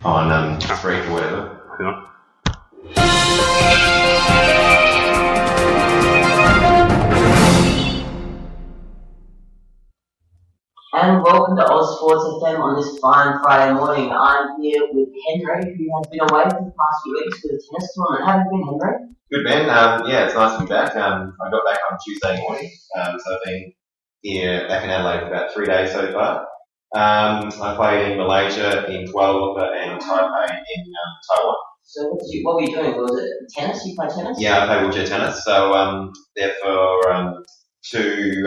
on Spreaker or whatever. Yeah. And welcome to Ozsports FM on this fine Friday morning. I'm here with Henry, who has been away for the past few weeks for the tennis tournament. How have you been, Henry? Good, Ben. Yeah, it's nice to be back. I got back on Tuesday morning, so I've been here back in Adelaide for about 3 days so far. I played in Malaysia, in Kuala Lumpur, and Taipei in Taiwan. So what were you doing? Was it tennis? You play tennis? Yeah, I play wheelchair tennis. So there for two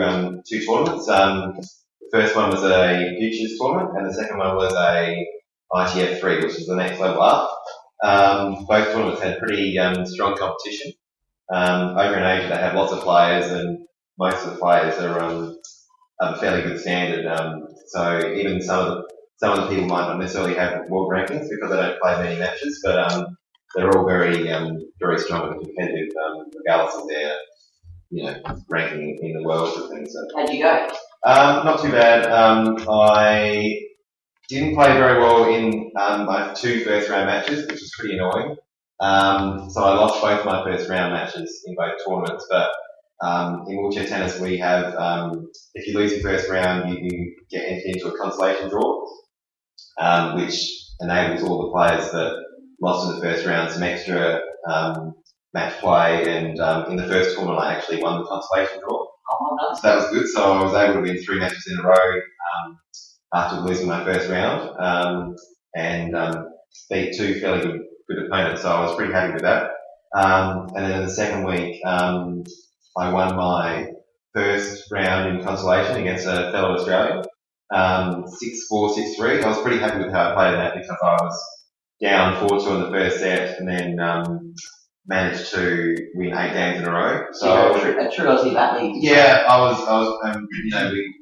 tournaments. The first one was a futures tournament, and the second one was a ITF 3, which is the next level up. Both tournaments had pretty strong competition. Over in Asia, they have lots of players, and most of the players are of a fairly good standard. So even some of the people might not necessarily have world rankings because they don't play many matches, but they're all very strong and competitive, regardless of their ranking in the world and things. So. How'd you go? Not too bad. I didn't play very well in my 2 first round matches, which is pretty annoying. So I lost both my first round matches in both tournaments. But in wheelchair tennis, we have if you lose your first round, you get entered into a consolation draw, which enables all the players that lost in the first round some extra match play. And in the first tournament, I actually won the consolation draw. So that was good. So I was able to win 3 matches in a row after losing my first round, and beat 2 fairly good opponents. So I was pretty happy with that. And then in the second week, I won my first round in consolation against a fellow Australian, 6-4, 6-3. I was pretty happy with how I played that because I was down 4-2 in the first set, and then managed to win 8 games in a row. So a true Aussie bat league. Yeah, I was.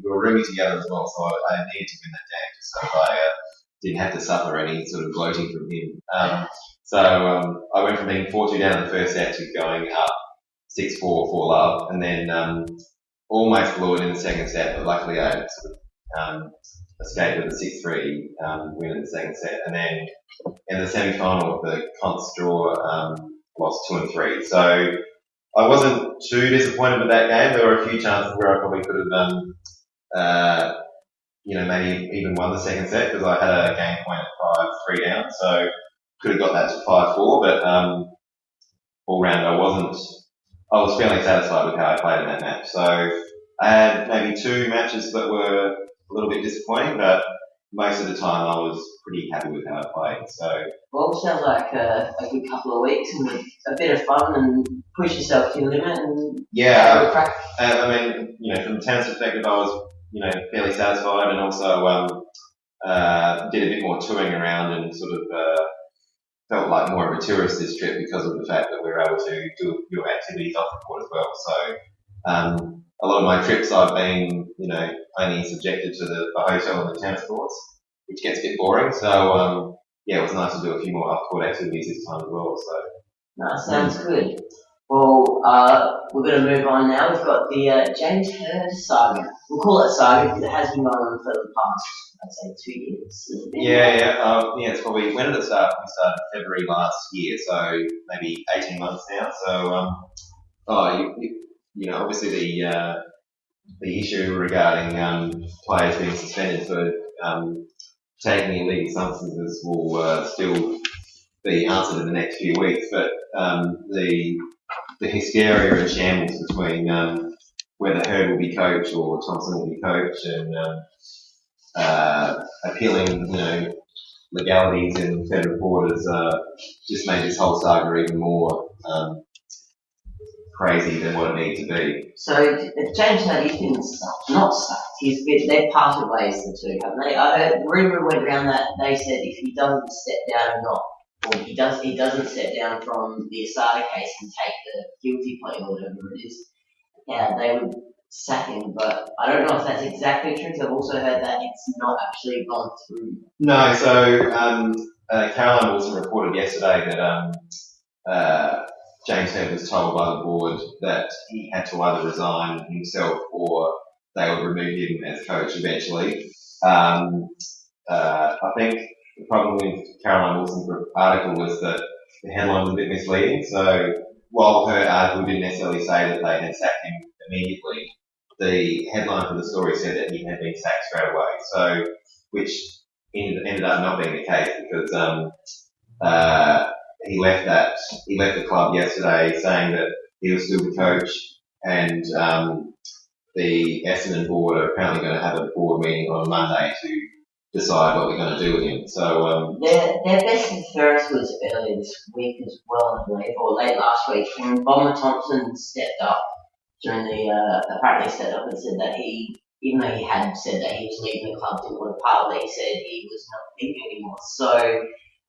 We were rooming together as well, so I needed to win that game just so I didn't have to suffer any sort of gloating from him. So I went from being 4-2 down in the first set to going up 6-4 for love, and then almost blew it in the second set, but luckily I sort of escaped with a 6-3 win in the second set, and then in the semi-final of the con's draw. Lost 2 and 3. So I wasn't too disappointed with that game. There were a few chances where I probably could have, maybe even won the second set because I had a game point at 5-3 down. So could have got that to 5-4. But all round, I was fairly satisfied with how I played in that match. So I had maybe 2 matches that were a little bit disappointing, but most of the time I was pretty happy with how I played. So. Well, it sounds like a good couple of weeks and a bit of fun and push yourself to your limit and yeah. Crack. I mean, from a tennis perspective, I was fairly satisfied, and also did a bit more touring around and sort of felt like more of a tourist this trip because of the fact that we were able to do activities off the court as well. So a lot of my trips I've been only subjected to the hotel and the tennis courts, which gets a bit boring. So yeah, it was nice to do a few more off-court activities this time as well. So. No, sounds good. Well, we're going to move on now. We've got the James Hird saga. We'll call it saga because it has been going on for the past, I'd say, 2 years. Yeah. It's probably, when did it start? We started February last year, so maybe 18 months now. So, obviously the issue regarding players being suspended for taking illegal substances will still be answered in the next few weeks, but the hysteria and shambles between whether Hird will be coach or Thompson will be coach, and appealing, legalities in federal court has just made this whole saga even more crazy than what it needs to be. So James Hird, he's been not sacked. They've parted ways, the two, haven't they? I heard rumour went around that they said if he doesn't step down he doesn't step down from the Asada case and take the guilty plea or whatever it is, they would sack him. But I don't know if that's exactly true, because I've also heard that it's not actually gone through. No, so Caroline Wilson reported yesterday that James Hird was told by the board that he had to either resign himself or they would remove him as coach eventually. I think the problem with Caroline Wilson's article was that the headline was a bit misleading. So while her article didn't necessarily say that they had sacked him immediately, the headline for the story said that he had been sacked straight away. So, which ended up not being the case because he left the club yesterday saying that he was still the coach, and the Essendon board are apparently going to have a board meeting on Monday to decide what they're going to do with him. So their best and fairest was earlier this week as well, I believe, or late last week, when Bomber Thompson stepped up during the apparently stepped up and said that even though he had said that he was leaving the club, didn't want to part of it, he said he was not leaving anymore. So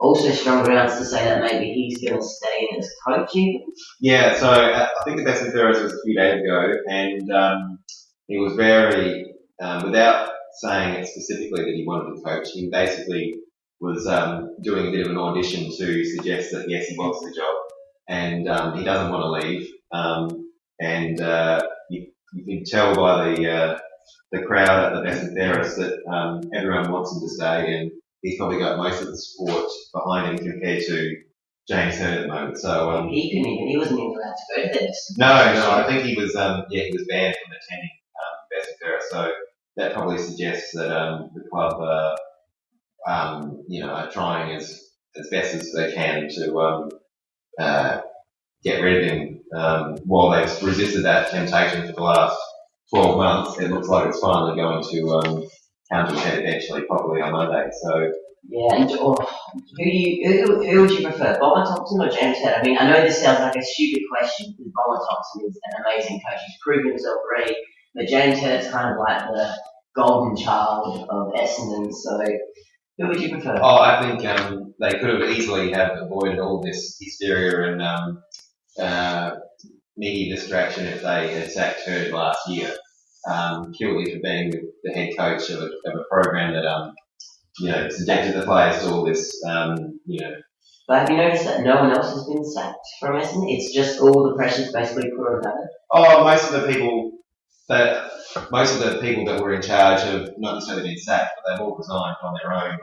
also strong grounds to say that maybe he's going to stay in as coach even. Yeah, so I think the best and fairest was a few days ago, and he was very, without saying it specifically that he wanted to coach, he basically was doing a bit of an audition to suggest that yes, he wants the job, and he doesn't want to leave. And you can tell by the crowd at the best and fairest that everyone wants him to stay, and he's probably got most of the support behind him compared to James Hearn at the moment. So he wasn't even allowed to go to this. No, I think he was he was banned from attending best and fairest. So that probably suggests that the club are trying as best as they can to get rid of him. While they've resisted that temptation for the last 12 months, it looks like it's finally going to come to a head eventually, probably on Monday. So yeah, and who would you prefer, Bomber Thompson or James Head? I mean, I know this sounds like a stupid question because Bomber Thompson is an amazing coach. He's proven himself already, but James Head's kind of like the golden child of Essendon. So who would you prefer? Oh, I think they could have easily have avoided all this hysteria and media distraction if they had sacked Hurd last year, purely for being the head coach of a program that subjected the players to all this, But have you noticed that no one else has been sacked from Essendon? It's just all the pressure's basically put on them. Oh, most of the people that were in charge have not necessarily been sacked, but they've all resigned on their own.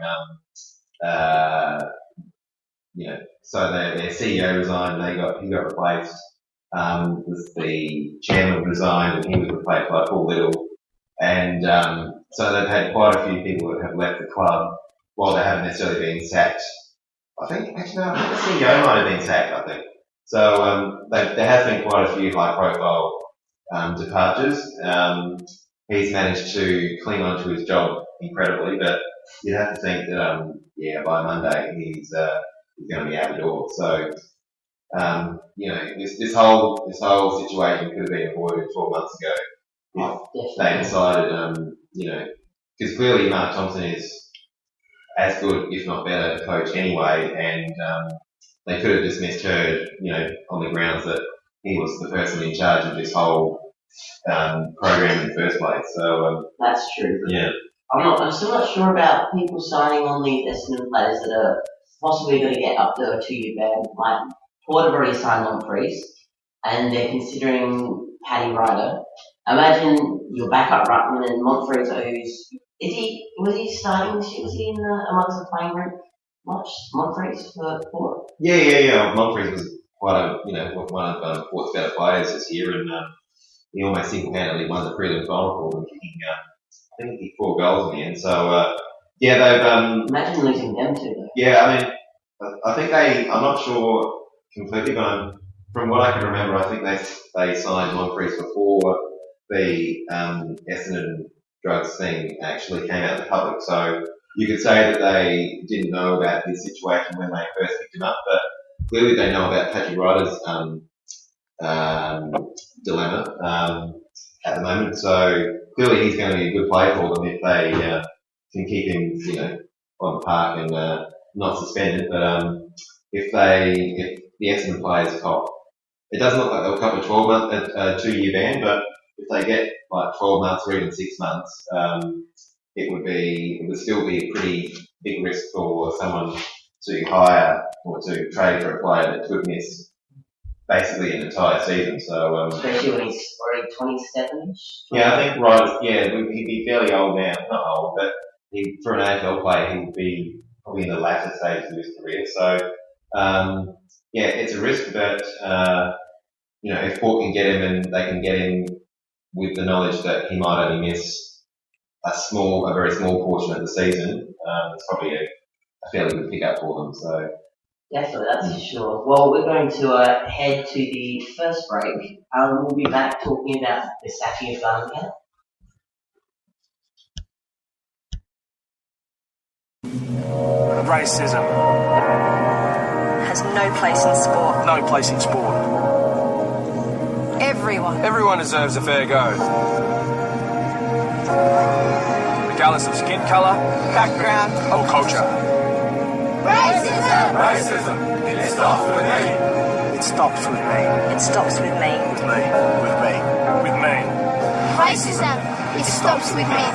So their CEO resigned, he got replaced. The chairman resigned, and he was replaced by Paul Little. And so they've had quite a few people that have left the club while they haven't necessarily been sacked. I think the CEO might have been sacked, I think. So there has been quite a few high-profile departures. He's managed to cling on to his job incredibly, but you'd have to think that, by Monday he's going to be out the door. So, this whole situation could have been avoided 12 months ago if they decided, because clearly Mark Thompson is as good, if not better, coach anyway, and they could have dismissed Hurd, on the grounds that he was the person in charge of this whole program in the first place. So that's true. Yeah, I'm still not sure about people signing on these Essendon players that are possibly going to get up to a 2-year ban. Like Port have already signed on Freeze, and they're considering Paddy Ryder. Imagine your backup ruckman and Montfrees, was he starting this year? Was he in amongst the playing group much? Montfrees for Port? Yeah. Montfrees was one of Port's better players this year, and he almost single-handedly won the prelim final for them, kicking, I think he kicked 4 goals in the end. So they've imagine losing them too, though. Yeah, I mean, I think I'm not sure completely, but from what I can remember, I think they signed Montfrees before the Essendon drugs thing actually came out in the public. So you could say that they didn't know about his situation when they first picked him up, but clearly they know about Patrick Ryder's dilemma at the moment. So clearly he's going to be a good player for them if they can keep him, on the park and not suspended. But if the Essendon players cop, it doesn't look like they'll cop a 12-month, 2-year ban, but if they get like 12 months or even 6 months, it would still be a pretty big risk for someone to hire or to trade for a player that could miss basically an entire season. So especially when he's already 27-ish. Yeah, I think Ryder's, he'd be fairly old now. Not old, but for an AFL player, he would be probably in the latter stages of his career. So, yeah, it's a risk, but, if Port can get him and they can get him with the knowledge that he might only miss a very small portion of the season, it's probably a fairly good pickup for them. So. Definitely, that's for sure. Well, we're going to head to the first break. We'll be back talking about the sacking of Garnica. Racism has no place in sport. no place in sport. Everyone Deserves a fair go. Regardless of skin colour, background or culture. Racism! It stops with me. It stops with me. It stops with me. With me. With me. With me. Racism, it stops with me.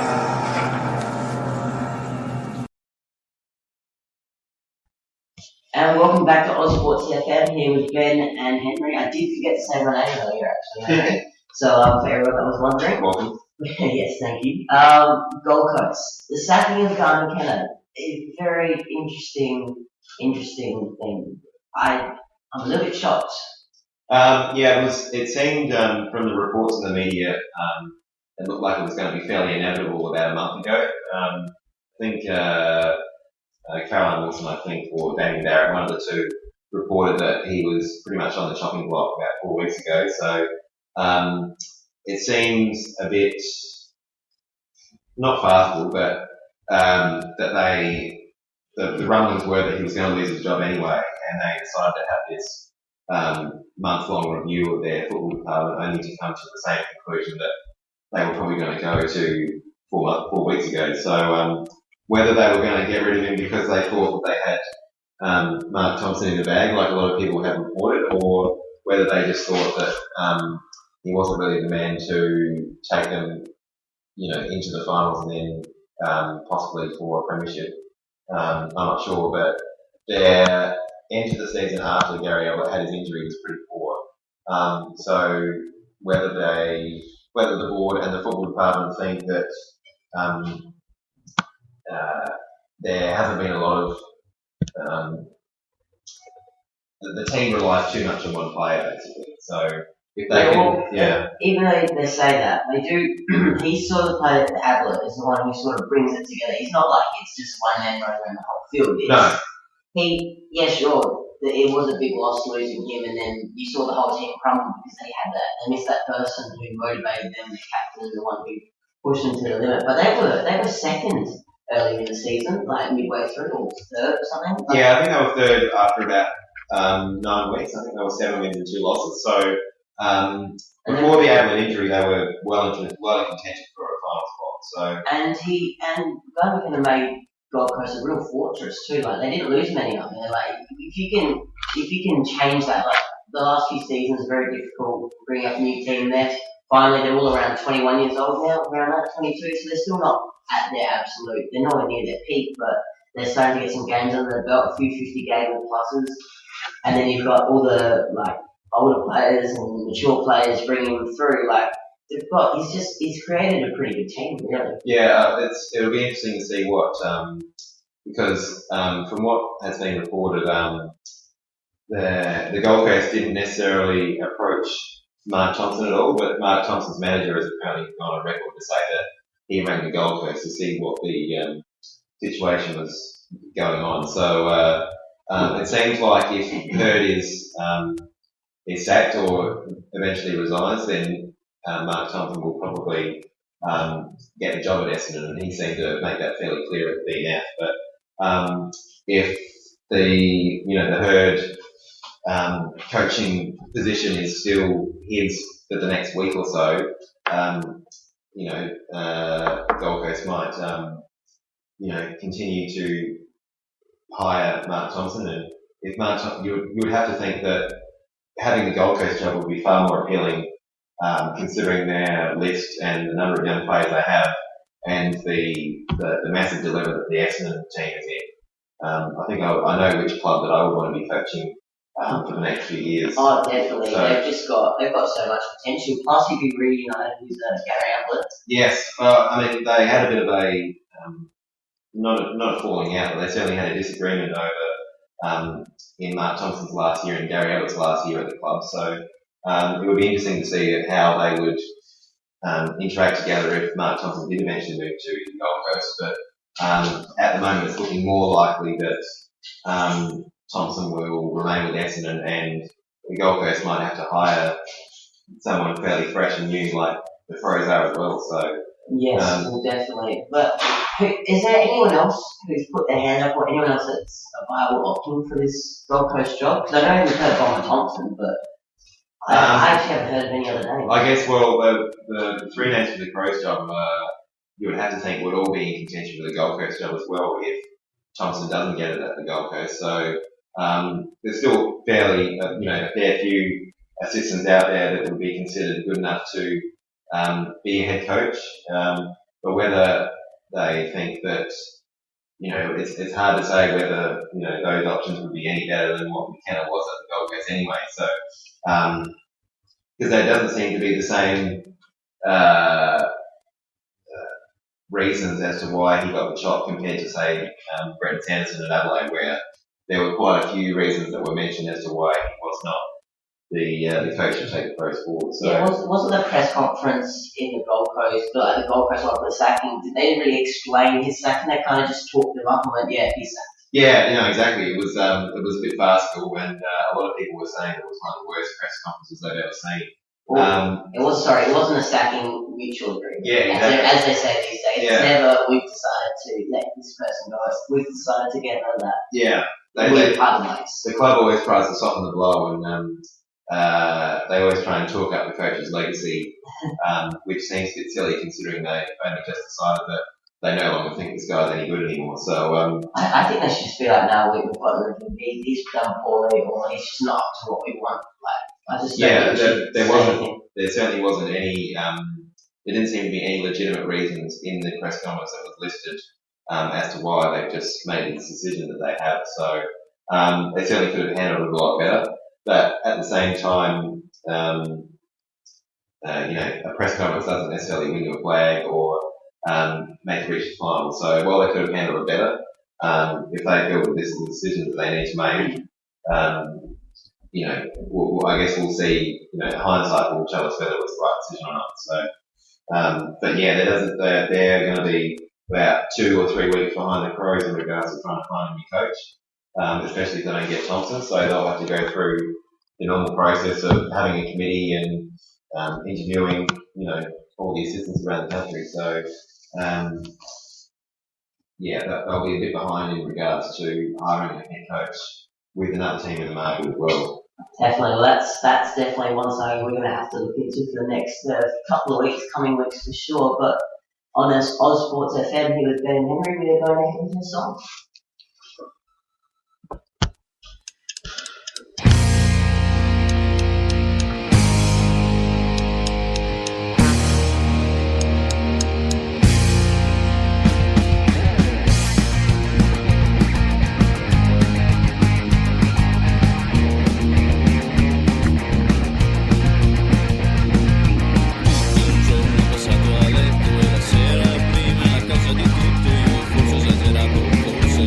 And welcome back to Ozsports FM here with Ben and Henry. I did forget to say my name earlier, actually. Henry. So, for everyone that was wondering. Welcome. Yes, thank you. Gold Coast. The sacking of Garner Cannon is a very interesting thing. I'm a little bit shocked. Yeah, it seemed from the reports in the media, it looked like it was going to be fairly inevitable about a month ago. I think Caroline Wilson, or Damien Barrett, one of the two, reported that he was pretty much on the chopping block about 4 weeks ago. So it seems a bit not farcical, but that the rumblings were that he was going to lose his job anyway, and they decided to have this month-long review of their football department, only to come to the same conclusion that they were probably going to go to 4 weeks ago. So whether they were going to get rid of him because they thought that they had Mark Thompson in the bag, like a lot of people have reported, or whether they just thought that he wasn't really the man to take them, into the finals and then possibly for a premiership. I'm not sure, but their end to the season after Gary Ablett had his injury was pretty poor. So whether the board and the football department think that there hasn't been a lot of the team relies too much on one player, basically. So if they Even though they say that, they do. He's sort of the player that Ablett is the one who sort of brings it together. He's not like it's just one man running around the whole field. Sure, it was a big loss losing him, and then you saw the whole team crumble because they missed that person who motivated them, the captain, the one who pushed them to the limit. But they were second early in the season, like midway through, or third or something. Yeah, I think they were third after about 9 weeks. I think they were 7 wins and 2 losses. So before the Ablett injury, they were well in contention for a final spot. So and Garner made Gold Coast a real fortress too. Like they didn't lose many of them. Like if you can change that, like the last few seasons, very difficult bringing up a new team there. Finally, they're all around 21 years old now, around that 22. So they're still not at their absolute. They're nowhere near their peak, but they're starting to get some games under their belt, a few 50-game pluses, and then you've got all the older players and mature players bringing them through. Like he's created a pretty good team, really. Yeah, it'll be interesting to see what because from what has been reported, the Gold Coast didn't necessarily approach Mark Thompson at all, but Mark Thompson's manager has apparently gone on record to say that he rang the Gold Coast to see what the situation was going on. So it seems like if Hurd is sacked or eventually resigns, then Mark Thompson will probably get the job at Essendon, and he seemed to make that fairly clear at the BNF. But if the Hurd coaching position is still his for the next week or so, Gold Coast might continue to hire Mark Thompson, and if you would have to think that having the Gold Coast job would be far more appealing, considering their list and the number of young players they have, and the massive dilemma that the Essendon team is in. I think I know which club that I would want to be coaching for the next few years. Oh, definitely. So, they've got so much potential. Plus, you'd be reunited with Gary Ablett. Yes, well, I mean they had a bit of a not a falling out, but they certainly had a disagreement over in Mark Thompson's last year and Gary Abbott's last year at the club. So it would be interesting to see how they would interact together if Mark Thompson did eventually move to the Gold Coast. But at the moment, it's looking more likely that Thompson will remain with Essendon, and the Gold Coast might have to hire someone fairly fresh and new, like the Pros are as well. So yes, well, definitely. But is there anyone else who's put their hand up, or anyone else that's a viable option for this Gold Coast job? Because I know we've heard of Bomber Thompson, but I actually haven't heard of any other names. I guess, well, the three names for the Crows job, you would have to think would all be in contention for the Gold Coast job as well if Thompson doesn't get it at the Gold Coast. So there's still fairly, a fair few assistants out there that would be considered good enough to be a head coach. But whether they think that, it's hard to say whether, those options would be any better than what McKenna was at the Gold Coast anyway. So, because there doesn't seem to be the same reasons as to why he got the chop compared to, say, Brenton Sanderson at Adelaide, where there were quite a few reasons that were mentioned as to why he was not the coach to take the Pros forward. So yeah, wasn't the press conference in the Gold Coast, the Gold Coast after the sacking, they didn't really explain his sacking, they kind of just talked him up and went, yeah, he's sacked. Yeah, exactly. It was a bit farcical, and a lot of people were saying it was one of the worst press conferences they've ever seen. Well, it wasn't a sacking mutual agreement. Yeah, exactly. As they say these days, it's never we've decided to let this person go. We've decided to get rid of that. Yeah, the club always tries to soften the blow, and they always try and talk up the coach's legacy, which seems a bit silly considering they've only just decided that they no longer think this guy's any good anymore. So I think they should just be like, no, we've got he's done poorly, or he's just not up to what we want. Like, I just there certainly wasn't any. There didn't seem to be any legitimate reasons in the press conference that was listed as to why they've just made this decision that they have. So they certainly could have handled it a lot better. But at the same time, a press conference doesn't necessarily win you a flag or make it reach the final. So while they could have handled it better, if they feel that this is the decision that they need to make, I guess we'll see. Hindsight will tell us whether it was the right decision or not. So, but yeah, they're going to be about 2 or 3 weeks behind the Crows in regards to trying to find a new coach, especially if they don't get Thompson. So they'll have to go through the normal process of having a committee and interviewing, all the assistants around the country. So, they'll be a bit behind in regards to hiring a head coach with another team in the market as well. Definitely. Well, that's definitely one side we're going to have to look into for the next couple of weeks, coming weeks for sure. But on this Ozsports FM here with Ben and Henry, we're going ahead into a song. Passato a letto e la sera prima a casa di tutto io forse ho esagerato, forse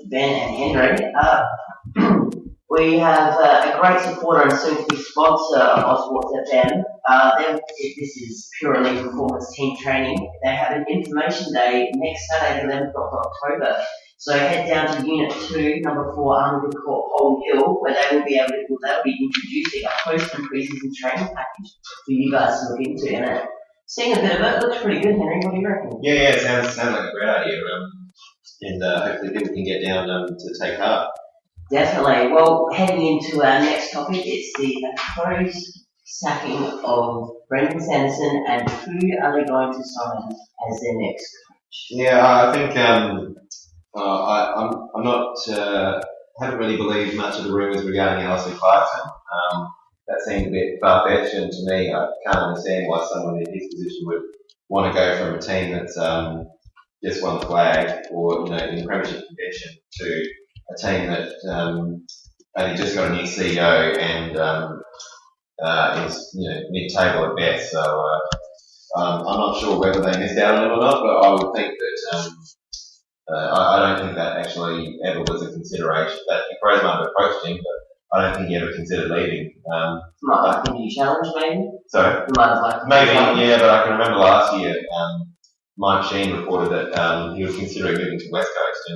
Ben and Henry. We have a great supporter and soon-to-be sponsor of Ozsports FM. This is pure elite performance team training. They have an information day next Saturday, 11th of October. So head down to Unit 2, Number 4, Armwood Court, Holm Hill, where they'll be introducing a post and pre-season training package for you guys to look into. And seeing a bit of it, looks pretty good, Henry. What do you reckon? Yeah, sounds like a great idea. And hopefully people can get down to take part. Definitely. Well, heading into our next topic, it's the Crows sacking of Brendan Sanderson, and who are they going to sign as their next coach? Yeah, I think I'm not haven't really believed much of the rumours regarding Alistair Clarkson. That seemed a bit far-fetched, and to me, I can't understand why someone in his position would want to go from a team that's just won the flag or in premiership contention to a team that only just got a new CEO and is mid-table at best. So I'm not sure whether they missed out on it or not, but I would think that I don't think that actually ever was a consideration. That the Crows might have approached him, but I don't think he ever considered leaving. Might like a new challenge, maybe. Sorry, maybe, yeah. But I can remember last year, Mike Sheen reported that he was considering moving to West Coast,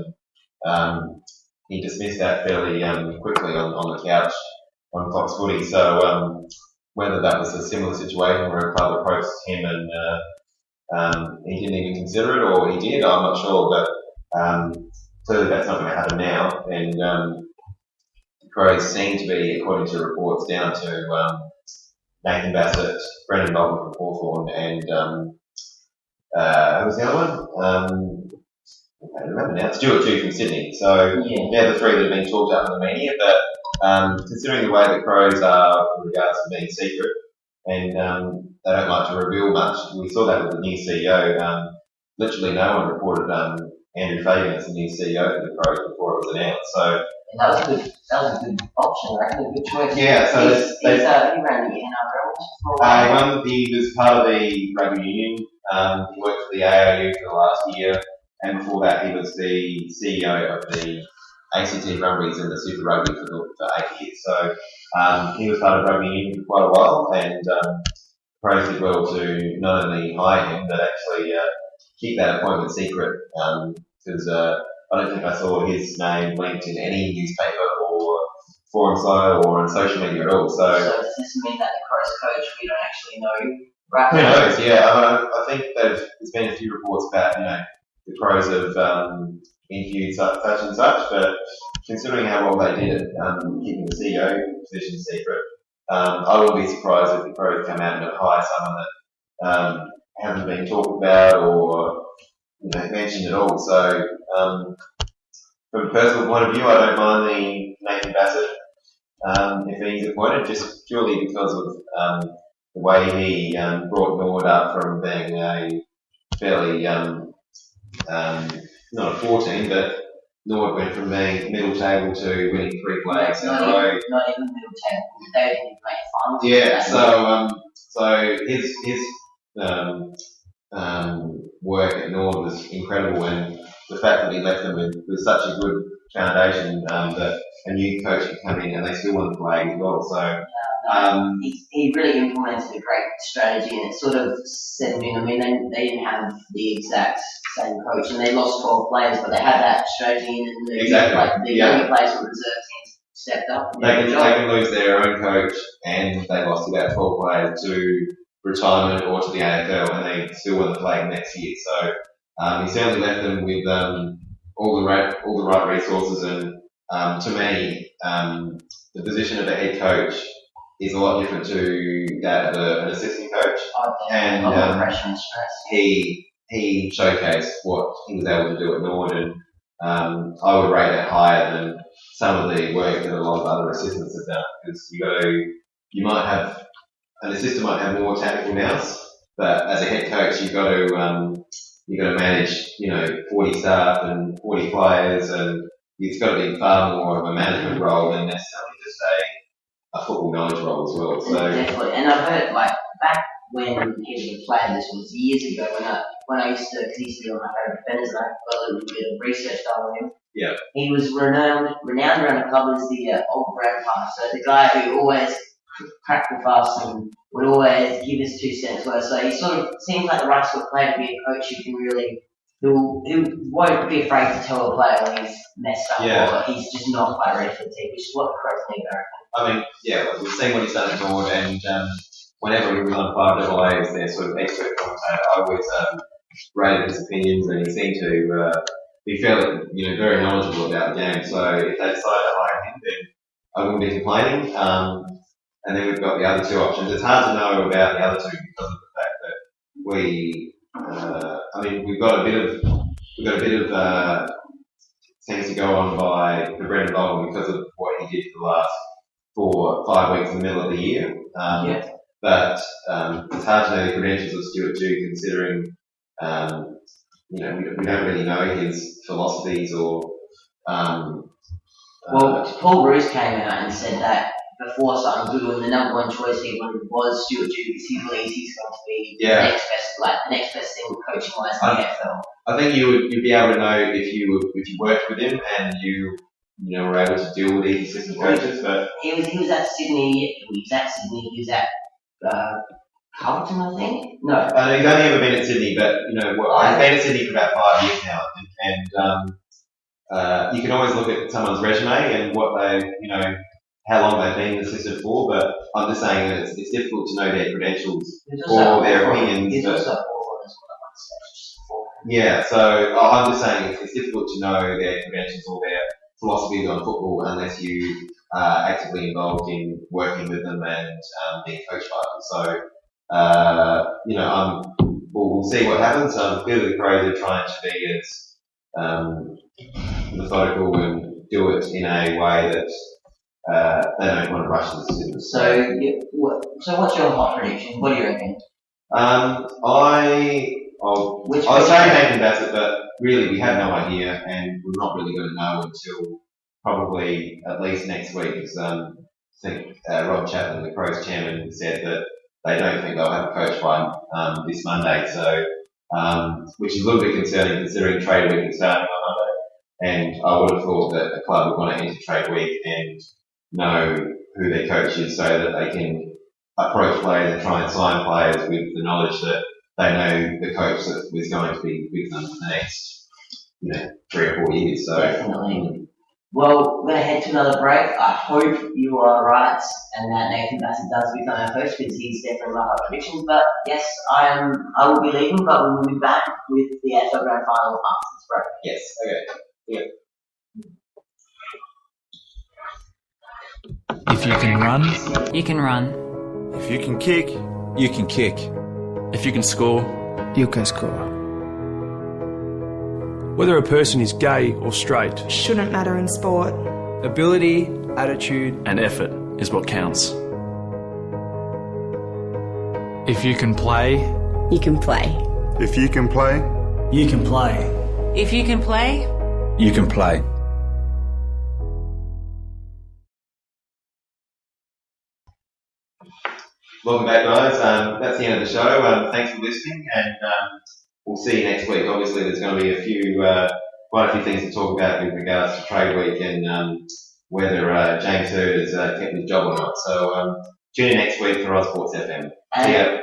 and he dismissed that fairly quickly on the couch on Fox Footy. So whether that was a similar situation where a club approached him and he didn't even consider it, or he did, I'm not sure. But clearly that's not going to happen now. And the Crows seem to be, according to reports, down to Nathan Bassett, Brendan Bolton from Hawthorn, and who was the other one? I don't remember now. Stuart Dew from Sydney. So they're the three that have been talked up in the media. But considering the way the Crows are in regards to being secret, and they don't like to reveal much, we saw that with the new CEO. Literally no one reported Andrew Fagan as the new CEO of the Crows before it was announced. So that was a good option, right? A good choice. Yeah. So he ran the NRL. He was part of the rugby union. He worked for the AIU for the last year. And before that, he was the CEO of the ACT Brumbies and the Super Rugby for 8 years. So he was part of rugby union for quite a while, and Crows did well to not only hire him, but actually keep that appointment secret, because I don't think I saw his name linked in any newspaper or forum site or on social media at all. So does this mean that the Crows coach we don't actually know? Right? Who knows? Yeah, I think there's been a few reports about the Crows have interviewed such and such, but considering how well they did at keeping the CEO position secret, I wouldn't be surprised if the Crows come out and hire someone that hasn't been talked about or mentioned at all. So from a personal point of view, I don't mind the Nathan Bassett if he's appointed, just purely because of the way he brought Nord up from being a fairly not a 14, but Nord went from being middle table to winning 3 flags in a row. Not even middle table. They didn't make fun. Yeah, so his work at Nord was incredible, and the fact that he left them with such a good foundation that a new coach could come in and they still won the flag as well. So he really implemented a great strategy, and it sort of set him in. I mean, they didn't have the exact same coach, and they lost 12 players, but they had that strategy, and the younger players from reserve teams stepped up. They can lose their own coach, and they lost about 12 players to retirement or to the AFL, and they still won the flag next year. So he certainly left them with all the right resources, and to me, the position of a head coach is a lot different to that of an assistant coach. And pressure and stress. He showcased what he was able to do at Nord, and I would rate that higher than some of the work that a lot of other assistants have done, because you might have an assistant might have more tactical nous, but as a head coach you've got to manage 40 staff and 40 players, and it's got to be far more of a management role than necessarily just a football knowledge role as well. So definitely, and I've heard back when he was a player, this was years ago, when I used to, because he used to be one of my favourite defenders, and I got a little bit of research done on him. Yeah. He was renowned around the club as the old grandpa. So the guy who always cracked the fuss and would always give his 2 cents worth. So he sort of seems like the right sort of player to be a coach who can really, who won't be afraid to tell a player when he's messed up or he's just not quite ready for the team, which is what the Crows need, I reckon. I mean, yeah, we've seen what he's done at Nord, and whenever he was on 5AA as their sort of expert commentator, I always rated his opinions, and he seemed to be fairly, very knowledgeable about the game. So if they decide to hire him, then I wouldn't be complaining. And then we've got the other 2 options. It's hard to know about the other 2 because of the fact that we've got a bit of things to go on by the Brendan Bolton because of what he did for the last 4 or 5 weeks in the middle of the year. But it's hard to know the credentials of Stuart Dew, considering we don't really know his philosophies or. Paul Bruce came out and said that before something good, when the number 1 choice he wanted was Stuart Dew, because he believes he's going to be the next best thing coaching wise in the AFL. I think you'd be able to know if you worked with him and you were able to deal with these assistant coaches. But he was at Sydney. He was at Carlton, I think. No, he's only ever been at Sydney, but he's been at Sydney for about 5 years now, I think. And you can always look at someone's resume and what they, how long they've been an assistant for. But I'm just saying that it's difficult to know their credentials or their opinions. He's also yeah, so I'm just saying it's difficult to know their credentials or their philosophies on football unless you are actively involved in working with them and being coached by them. So, we'll see what happens. Clearly the Crows are trying to be as methodical and do it in a way that they don't want to rush the decision. So what's your hot prediction? What do you reckon? I was saying Nathan Bassett, but really we have no idea, and we're not really going to know until probably at least next week. Because I think Rob Chapman, the Crows chairman, said that they don't think they'll have a coach by this Monday. So, which is a little bit concerning considering trade week is starting on Monday. And I would have thought that a club would want to enter trade week and know who their coach is so that they can approach players and try and sign players with the knowledge that they know the coach that was going to be with them for the next, 3 or 4 years. So definitely. Well, we're going to head to another break. I hope you are right and that Nathan Bassett does become our coach, because he's definitely my predictions. But yes, I will be leaving, but we will be back with the AFL Grand Final after this break. Yes, okay. Yeah. If you can run, you can run. If you can kick, you can kick. if you can score, you can score. whether a person is gay or straight, shouldn't matter in sport. Ability, attitude, and effort is what counts. If you can play, You can play. If you can play, you can play. If you can play, you can play. Welcome back, guys. That's the end of the show. Thanks for listening, and we'll see you next week. Obviously, there's going to be quite a few things to talk about with regards to trade week and whether James Hurd has kept his job or not. So tune in next week for Ozsports FM. See ya.